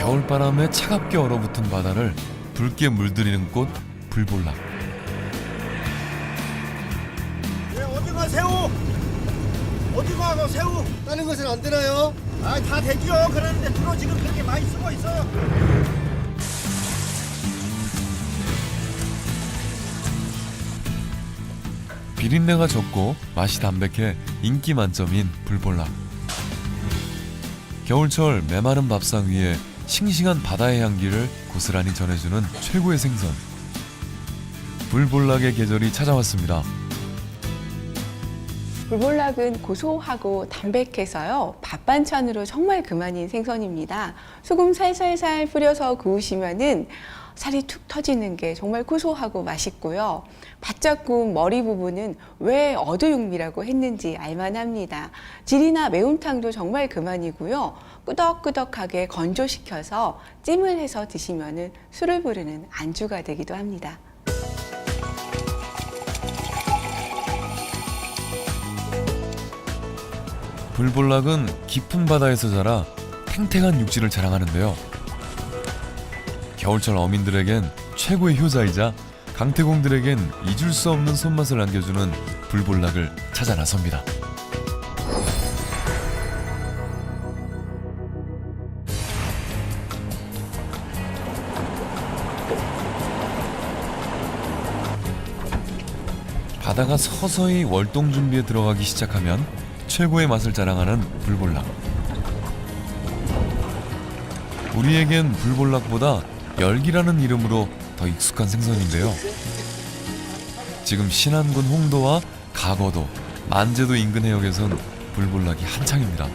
겨울바람에 차갑게 얼어붙은 바다를 붉게 물들이는 꽃 불볼락. 네, 어디가 새우? 어디가 너 새우? 다른 것은 안 되나요? 아, 다 되죠. 그러는데 주로 지금 그렇게 많이 쓰고 있어요. 비린내가 적고 맛이 담백해 인기 만점인 불볼락. 겨울철 메마른 밥상 위에 싱싱한 바다의 향기를 고스란히 전해주는 최고의 생선. 불볼락의 계절이 찾아왔습니다. 불볼락은 고소하고 담백해서요. 밥 반찬으로 정말 그만인 생선입니다. 소금 살살살 뿌려서 구우시면은 살이 툭 터지는 게 정말 고소하고 맛있고요. 바짝 구운 머리 부분은 왜 어두육미라고 했는지 알만합니다. 질이나 매운탕도 정말 그만이고요. 끄덕끄덕하게 건조시켜서 찜을 해서 드시면은 술을 부르는 안주가 되기도 합니다. 불볼락은 깊은 바다에서 자라 탱탱한 육질을 자랑하는데요. 겨울철 어민들에겐 최고의 효자이자 강태공들에겐 잊을 수 없는 손맛을 안겨주는 불볼락을 찾아 나섭니다. 바다가 서서히 월동 준비에 들어가기 시작하면 최고의 맛을 자랑하는 불볼락. 우리에겐 불볼락보다 열기라는 이름으로 더 익숙한 생선인데요. 지금 신안군 홍도와 가거도, 만제도 인근 해역에선 불볼락이 한창입니다.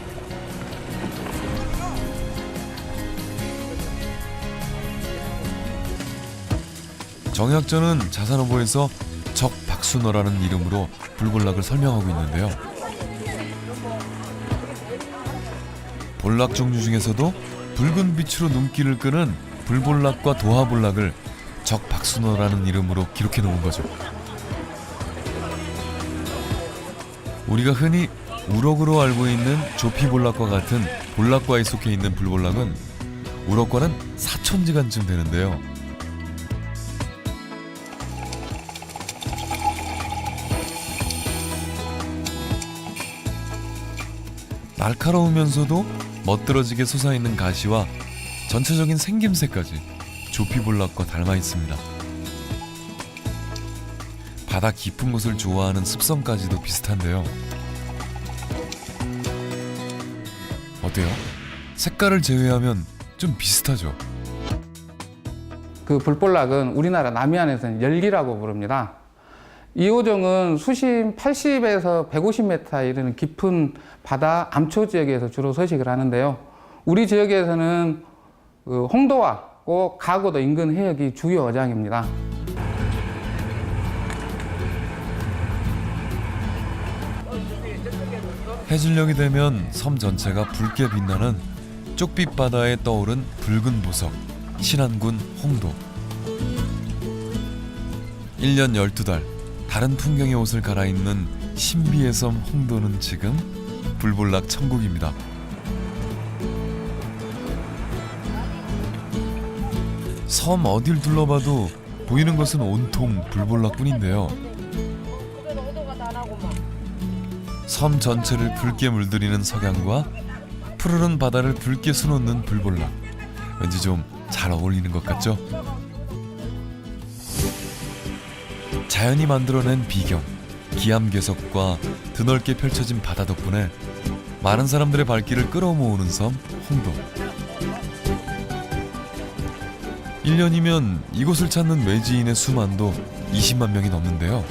정약전은 자산어보에서 적박순어라는 이름으로 불볼락을 설명하고 있는데요. 볼락 종류 중에서도 붉은 빛으로 눈길을 끄는 불볼락과 도화볼락을 적박순어라는 이름으로 기록해 놓은 거죠. 우리가 흔히 우럭으로 알고 있는 조피볼락과 같은 볼락과에 속해 있는 불볼락은 우럭과는 사촌지간쯤 되는데요. 날카로우면서도 멋들어지게 솟아있는 가시와 전체적인 생김새까지 조피볼락과 닮아 있습니다. 바다 깊은 곳을 좋아하는 습성까지도 비슷한데요. 어때요? 색깔을 제외하면 좀 비슷하죠? 그 불볼락은 우리나라 남해안에서는 열기라고 부릅니다. 이 어종은 수심 80에서 150m 이르는 깊은 바다 암초 지역에서 주로 서식을 하는데요. 우리 지역에서는 그 홍도와 꼭 가고도 인근 해역이 주요 어장입니다. 해질녘이 되면 섬 전체가 붉게 빛나는 쪽빛 바다에 떠오른 붉은 보석, 신안군 홍도. 1년 12달 다른 풍경의 옷을 갈아입는 신비의 섬 홍도는 지금 불볼락 천국입니다. 섬 어딜 둘러봐도 보이는 것은 온통 불볼락뿐인데요. 섬 전체를 붉게 물들이는 석양과 푸르른 바다를 붉게 수놓는 불볼락. 왠지 좀 잘 어울리는 것 같죠? 자연이 만들어낸 비경, 기암괴석과 드넓게 펼쳐진 바다 덕분에 많은 사람들의 발길을 끌어모으는 섬 홍도. 1년이면 이곳을 찾는 외지인의 수만도 20만 명이 넘는데요.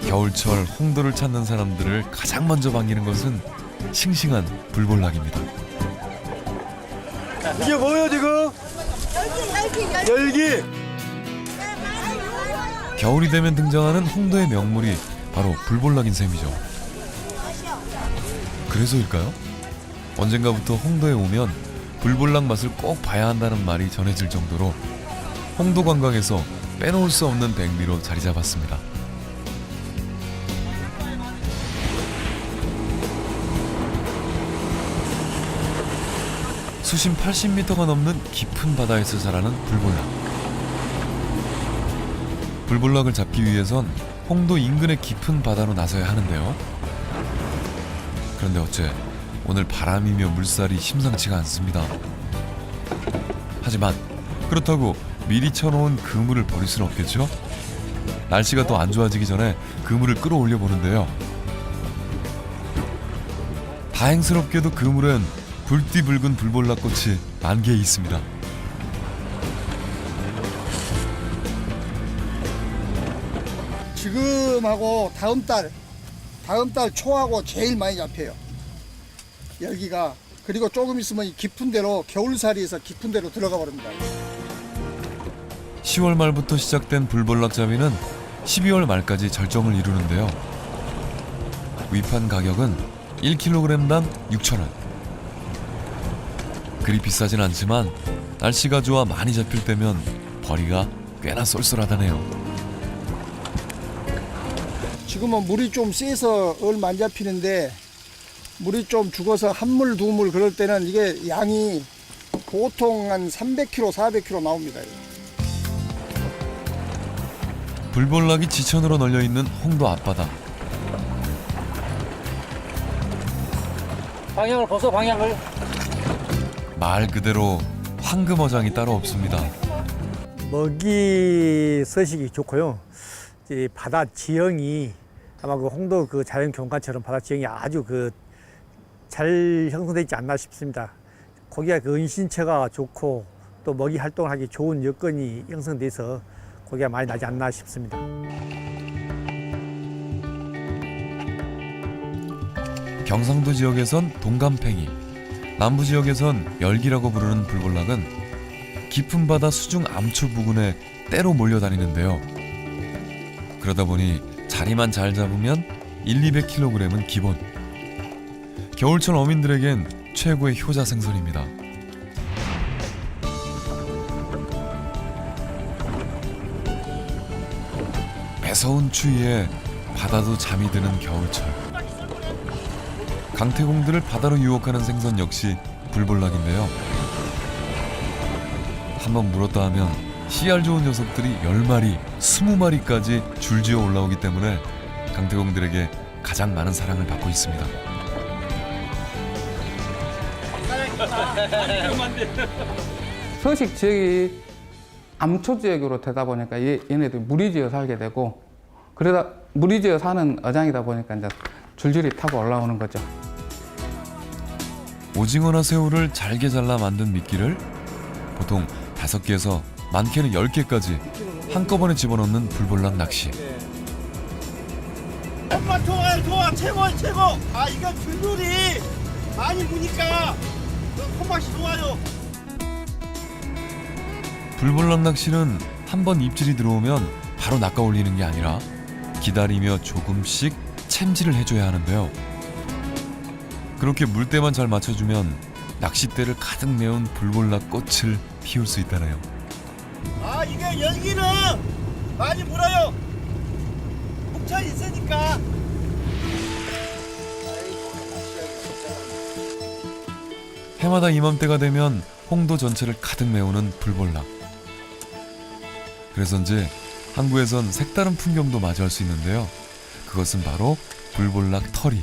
겨울철 홍도를 찾는 사람들을 가장 먼저 반기는 것은 싱싱한 불볼락입니다. 이게 뭐예요 지금? 열기. 겨울이 되면 등장하는 홍도의 명물이 바로 불볼락인 셈이죠. 그래서일까요? 언젠가부터 홍도에 오면 불볼락 맛을 꼭 봐야 한다는 말이 전해질 정도로 홍도 관광에서 빼놓을 수 없는 백미로 자리 잡았습니다. 수심 80m가 넘는 깊은 바다에서 자라는 불볼락. 불볼락을 잡기 위해선 홍도 인근의 깊은 바다로 나서야 하는데요. 그런데 어째 오늘 바람이며 물살이 심상치가 않습니다. 하지만 그렇다고 미리 쳐놓은 그물을 버릴 수는 없겠죠? 날씨가 더 안 좋아지기 전에 그물을 끌어올려 보는데요. 다행스럽게도 그물엔 붉디붉은 불볼락꽃이 만개 있습니다. 지금하고 다음 달 초하고 제일 많이 잡혀요. 열기가. 그리고 조금 있으면 이 깊은 데로 겨울살이에서 깊은 데로 들어가 버립니다. 10월 말부터 시작된 불볼락 잡이는 12월 말까지 절정을 이루는데요. 위판 가격은 1kg당 6,000원. 그리 비싸진 않지만 날씨가 좋아 많이 잡힐 때면 벌이가 꽤나 쏠쏠하다네요. 지금은 물이 좀 세서 얼마 안 잡히는데 물이 좀 죽어서 한 물, 두 물 그럴 때는 이게 양이 보통 한 300kg, 400kg 나옵니다. 불볼락이 지천으로 널려있는 홍도 앞바다. 방향을 벗어, 방향을. 말 그대로 황금어장이 따로 없습니다. 먹이 서식이 좋고요. 이 바다 지형이 아마 그 홍도 그 자연 경관처럼 바다 지형이 아주 그 잘 형성되어 있지 않나 싶습니다. 고기가 그 은신처가 좋고 또 먹이 활동을 하기 좋은 여건이 형성돼서 고기가 많이 나지 않나 싶습니다. 경상도 지역에선 동감팽이, 남부 지역에선 열기라고 부르는 불볼락은 깊은 바다 수중 암초 부근에 때로 몰려다니는데요. 그러다 보니 자리만 잘 잡으면 100-200kg은 기본. 겨울철 어민들에겐 최고의 효자 생선입니다. 매서운 추위에 바다도 잠이 드는 겨울철. 강태공들을 바다로 유혹하는 생선 역시 불볼락인데요. 한번 물었다 하면 씨알 좋은 녀석들이 10마리, 20마리까지 줄지어 올라오기 때문에 강태공들에게 가장 많은 사랑을 받고 있습니다. 서식 지역이 암초 지역으로 되다 보니까 얘네들 무리지어 살게 되고, 그러다 무리지어 사는 어장이다 보니까 이제 줄줄이 타고 올라오는 거죠. 오징어나 새우를 잘게 잘라 만든 미끼를 보통 5개에서 많게는 10개까지 한꺼번에 집어넣는 불볼락 낚시. 엄마 좋아 최고. 아 이거 귤들이 많이 무니까 손맛이 좋아요. 불볼락 낚시는 한번 입질이 들어오면 바로 낚아 올리는 게 아니라 기다리며 조금씩 챔질을 해줘야 하는데요. 그렇게 물때만 잘 맞춰주면 낚싯대를 가득 메운 불볼락 꽃을 피울 수 있다네요. 아 이게 열기는 많이 물어요. 묵혀 있으니까. 해마다 이맘때가 되면 홍도 전체를 가득 메우는 불볼락. 그래서인지 항구에선 색다른 풍경도 마주할 수 있는데요. 그것은 바로 불볼락 터리.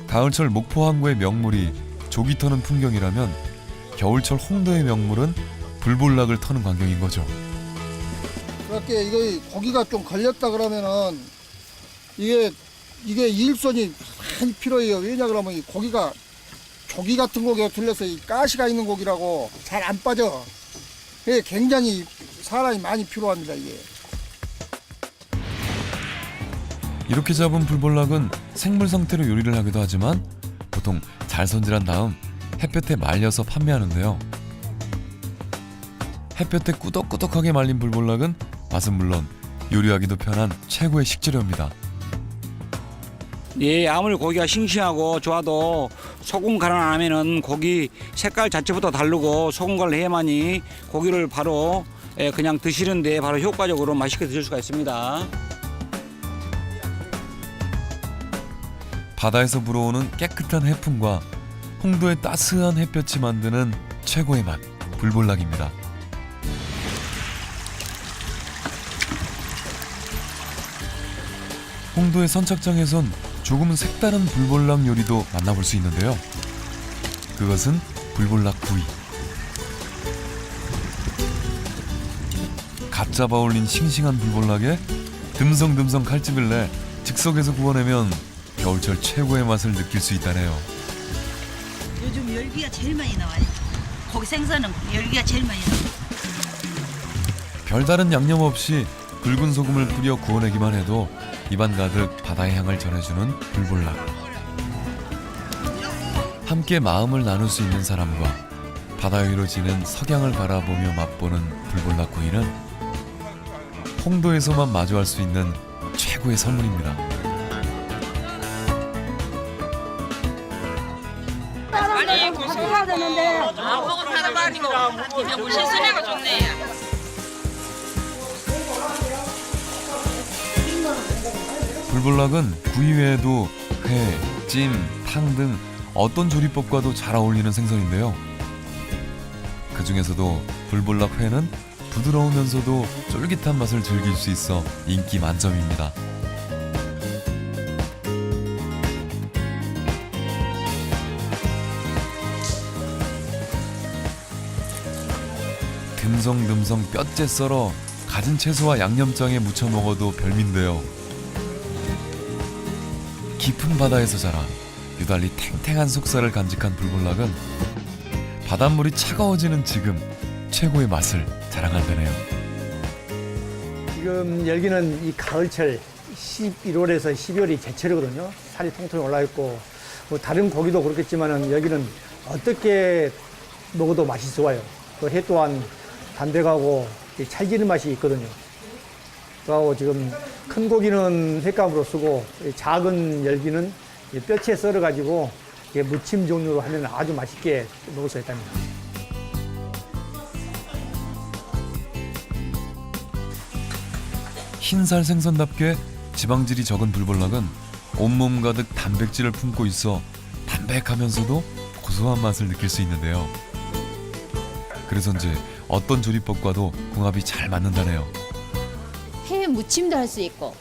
가을철 목포 항구의 명물이 조기 터는 풍경이라면 겨울철 홍도의 명물은 불볼락을 터는 광경인 거죠. 그렇게 이거 고기가 좀 걸렸다 그러면은 이게 일손이 많이 필요해요. 왜냐 그러면 이 고기가 조기 같은 고기가 들려서 이 가시가 있는 고기라고 잘 안 빠져. 그게 굉장히 사람이 많이 필요합니다 이게. 이렇게 잡은 불볼락은 생물 상태로 요리를 하기도 하지만 보통 잘 손질한 다음 햇볕에 말려서 판매하는데요. 햇볕에 꾸덕꾸덕하게 말린 불볼락은 맛은 물론 요리하기도 편한 최고의 식재료입니다. 예, 아무리 고기가 싱싱하고 좋아도 소금 간을 안 하면은 고기 색깔 자체부터 다르고 소금 간을 해야만이 고기를 바로 그냥 드시는데 바로 효과적으로 맛있게 드실 수가 있습니다. 바다에서 불어오는 깨끗한 해풍과 홍도의 따스한 햇볕이 만드는 최고의 맛, 불볼락입니다. 홍도의 선착장에선 조금은 색다른 불볼락 요리도 만나볼 수 있는데요. 그것은 불볼락 구이. 갓 잡아 올린 싱싱한 불볼락에 듬성듬성 칼집을 내 즉석에서 구워내면 겨울철 최고의 맛을 느낄 수 있다네요. 요즘 열기가 제일 많이 나와요. 고기 생선은 열기가 제일 많이 나와요. 별다른 양념 없이 붉은 소금을 뿌려 구워내기만 해도 입안 가득 바다의 향을 전해주는 불볼락. 함께 마음을 나눌 수 있는 사람과 바다 위로 지는 석양을 바라보며 맛보는 불볼락 구이는 홍도에서만 마주할 수 있는 최고의 선물입니다. 아니 고소해야 되는데 먹은 사람 아니고 그냥 뭐 신선해가 좋네. 불볼락은 구이 외에도 회, 찜, 탕 등 어떤 조리법과도 잘 어울리는 생선인데요. 그 중에서도 불볼락 회는 부드러우면서도 쫄깃한 맛을 즐길 수 있어 인기 만점입니다. 듬성듬성 뼈째 썰어 가진 채소와 양념장에 무쳐 먹어도 별미인데요. 깊은 바다에서 자라 유달리 탱탱한 속살을 간직한 불볼락은 바닷물이 차가워지는 지금 최고의 맛을 자랑한다네요. 지금 열기는 이 가을철 11월에서 12월이 제철이거든요. 살이 통통 올라 있고 뭐 다른 고기도 그렇겠지만은 여기는 어떻게 먹어도 맛이 좋아요. 또 회 또한 담백하고 찰지는 맛이 있거든요. 그리고 지금 큰 고기는 횟감으로 쓰고 작은 열기는 뼈채 썰어가지고 무침 종류로 하면 아주 맛있게 먹을 수 있답니다. 흰살 생선답게 지방질이 적은 불볼락은 온몸 가득 단백질을 품고 있어 담백하면서도 고소한 맛을 느낄 수 있는데요. 그래서인지 어떤 조리법과도 궁합이 잘 맞는다네요. 회 무침도 할 수 있고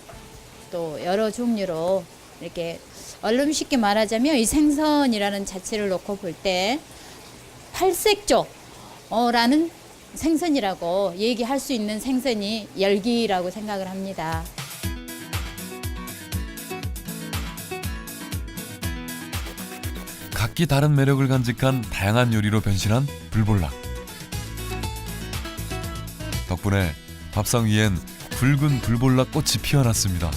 또 여러 종류로 이렇게 얼른 쉽게 말하자면 이 생선이라는 자체를 놓고 볼 때 팔색조라는 생선이라고 얘기할 수 있는 생선이 열기라고 생각을 합니다. 각기 다른 매력을 간직한 다양한 요리로 변신한 불볼락. 덕분에 밥상 위엔 붉은 불볼락 꽃이 피어났습니다.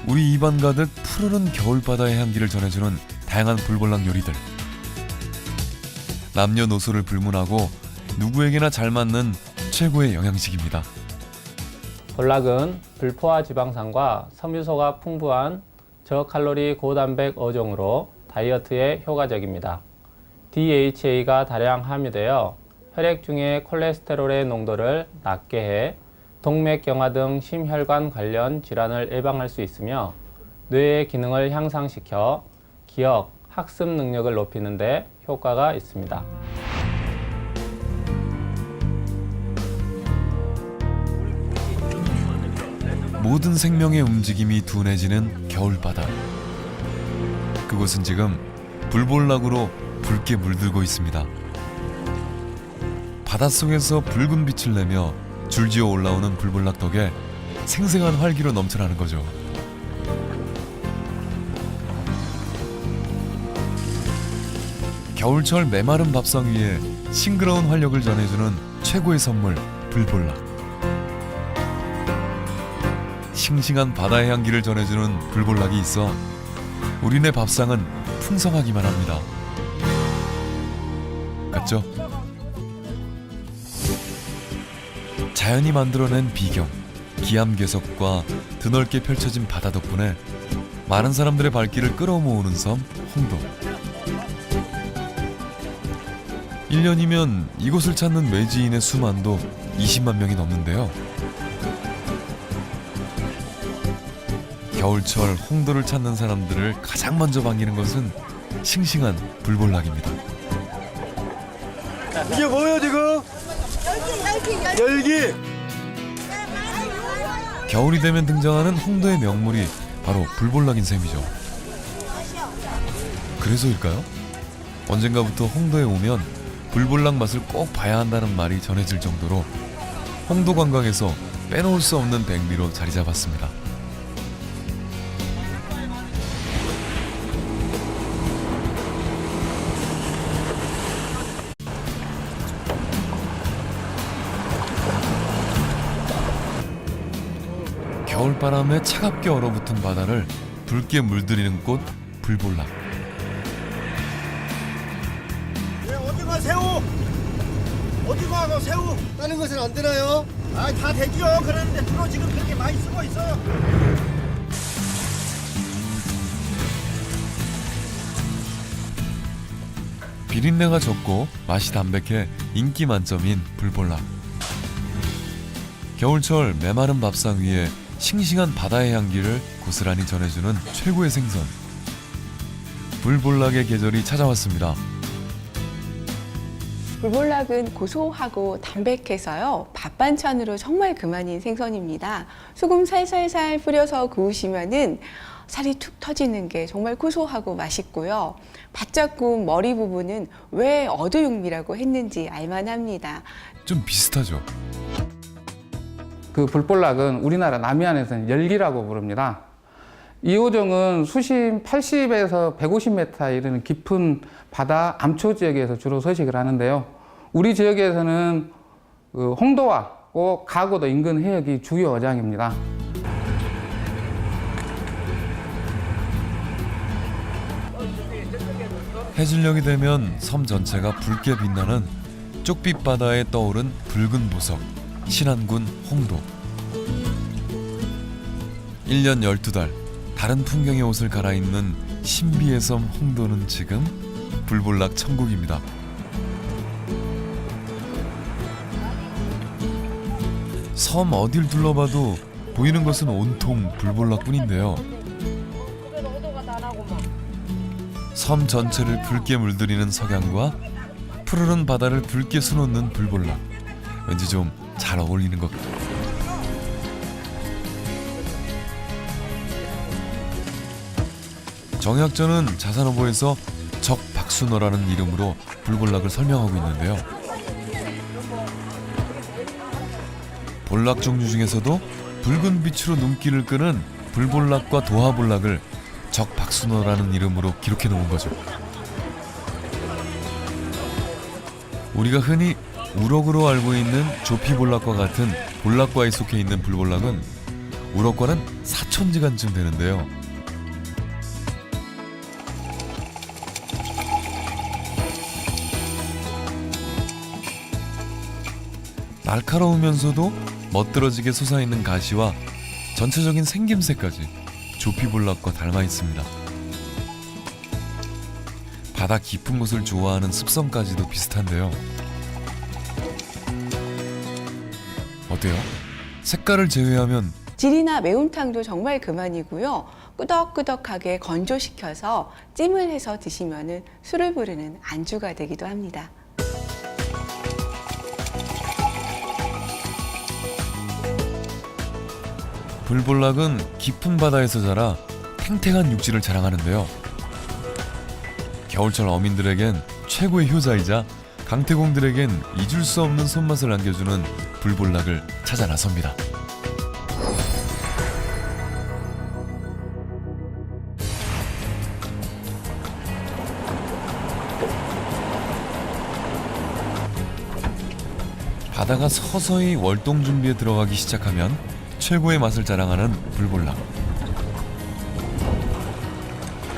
우리 입안 가득 푸르른 겨울바다의 향기를 전해주는 다양한 불볼락 요리들. 남녀노소를 불문하고 누구에게나 잘 맞는 최고의 영양식입니다. 볼락은 불포화 지방산과 섬유소가 풍부한 저칼로리 고단백 어종으로 다이어트에 효과적입니다. DHA가 다량 함유되어 혈액 중의 콜레스테롤의 농도를 낮게 해 동맥경화 등 심혈관 관련 질환을 예방할 수 있으며 뇌의 기능을 향상시켜 기억, 학습 능력을 높이는 데 효과가 있습니다. 모든 생명의 움직임이 둔해지는 겨울바다. 그곳은 지금 불볼락으로 붉게 물들고 있습니다. 바닷속에서 붉은 빛을 내며 줄지어 올라오는 불볼락 덕에 생생한 활기로 넘쳐나는 거죠. 겨울철 메마른 밥상 위에 싱그러운 활력을 전해주는 최고의 선물 불볼락. 싱싱한 바다의 향기를 전해주는 불볼락이 있어 우리네 밥상은 풍성하기만 합니다. 같죠? 자연이 만들어낸 비경, 기암괴석과 드넓게 펼쳐진 바다 덕분에 많은 사람들의 발길을 끌어모으는 섬 홍도. 1년이면 이곳을 찾는 외지인의 수만도 20만 명이 넘는데요. 겨울철 홍도를 찾는 사람들을 가장 먼저 반기는 것은 싱싱한 불볼락입니다. 이게 뭐예요 지금? 열기. 겨울이 되면 등장하는 홍도의 명물이 바로 불볼락인 셈이죠. 그래서일까요? 언젠가부터 홍도에 오면 불볼락 맛을 꼭 봐야 한다는 말이 전해질 정도로 홍도 관광에서 빼놓을 수 없는 백미로 자리 잡았습니다. 겨울바람에 차갑게 얼어붙은 바다를 붉게 물들이는 꽃 불볼락. 오징어 새우. 오징어하고 새우 따는 것은 안 되나요? 아, 다 되죠. 그러는데 주로 지금 그렇게 많이 쓰고 있어요. 비린내가 적고 맛이 담백해 인기 만점인 불볼락. 겨울철 메마른 밥상 위에 싱싱한 바다의 향기를 고스란히 전해주는 최고의 생선. 불볼락의 계절이 찾아왔습니다. 불볼락은 고소하고 담백해서요. 밥 반찬으로 정말 그만인 생선입니다. 소금 살살살 뿌려서 구우시면은 살이 툭 터지는 게 정말 고소하고 맛있고요. 바짝 구운 머리 부분은 왜 어두육미라고 했는지 알만합니다. 좀 비슷하죠? 그 불볼락은 우리나라 남해안에서는 열기라고 부릅니다. 이 어종은 수심 80에서 150m 이르는 깊은 바다 암초 지역에서 주로 서식을 하는데요. 우리 지역에서는 그 홍도와 가고도 인근 해역이 주요 어장입니다. 해질녘이 되면 섬 전체가 붉게 빛나는 쪽빛 바다에 떠오른 붉은 보석, 신안군 홍도. 1년 12달 다른 풍경의 옷을 갈아입는 신비의 섬 홍도는 지금 불볼락 천국입니다. 섬 어딜 둘러봐도 보이는 것은 온통 불볼락뿐인데요. 섬 전체를 붉게 물들이는 석양과 푸르른 바다를 붉게 수놓는 불볼락. 왠지 좀 잘 어울리는 것 같아요. 정약전은 자산어보에서 적박순어라는 이름으로 불볼락을 설명하고 있는데요. 볼락 종류 중에서도 붉은 빛으로 눈길을 끄는 불볼락과 도화볼락을 적박순어라는 이름으로 기록해 놓은 거죠. 우리가 흔히 우럭으로 알고 있는 조피볼락과 같은 볼락과에 속해 있는 불볼락은 우럭과는 사촌지간쯤 되는데요. 날카로우면서도 멋들어지게 솟아있는 가시와 전체적인 생김새까지 조피볼락과 닮아 있습니다. 바다 깊은 곳을 좋아하는 습성까지도 비슷한데요. 어때요? 색깔을 제외하면 질이나 매운탕도 정말 그만이고요. 끄덕끄덕하게 건조시켜서 찜을 해서 드시면은 술을 부르는 안주가 되기도 합니다. 불볼락은 깊은 바다에서 자라 탱탱한 육질을 자랑하는데요. 겨울철 어민들에겐 최고의 효자이자 강태공들에겐 잊을 수 없는 손맛을 안겨주는 불볼락을 찾아 나섭니다. 바다가 서서히 월동 준비에 들어가기 시작하면 최고의 맛을 자랑하는 불볼락.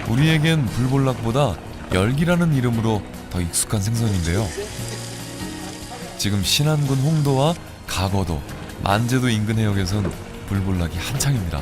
우리에겐 불볼락보다 열기라는 이름으로 더 익숙한 생선인데요. 지금 신안군 홍도와 가거도, 만제도 인근 해역에선 불볼락이 한창입니다.